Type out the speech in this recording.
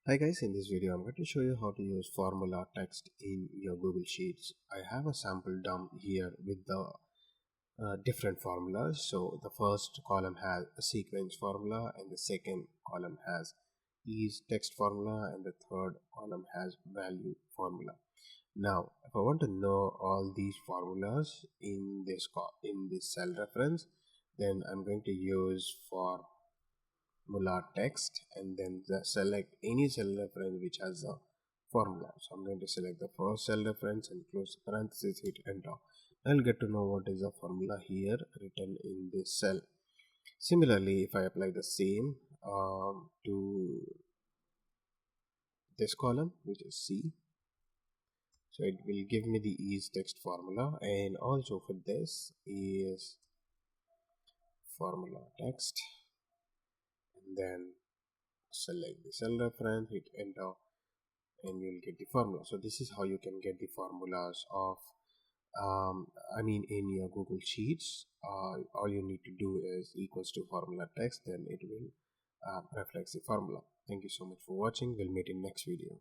Hi guys, in this video I'm going to show you how to use formula text in your Google Sheets. I have a sample dump here with the different formulas. So the first column has a sequence formula and the second column has is text formula and the third column has value formula. Now if I want to know all these formulas in this cell reference, then I'm going to use formula text and then select any cell reference which has a formula. So I'm going to select the first cell reference and close the parenthesis, hit enter. I'll get to know what is the formula here written in this cell. Similarly, if I apply the same to this column, which is C, so it will give me the is text formula, and also for this is formula text, and then select the cell reference, hit enter, and you'll get the formula. So this is how you can get the formulas of in your Google Sheets. All you need to do is equals to formula text, then it will reflects the formula. Thank you so much for watching. We'll meet in next video.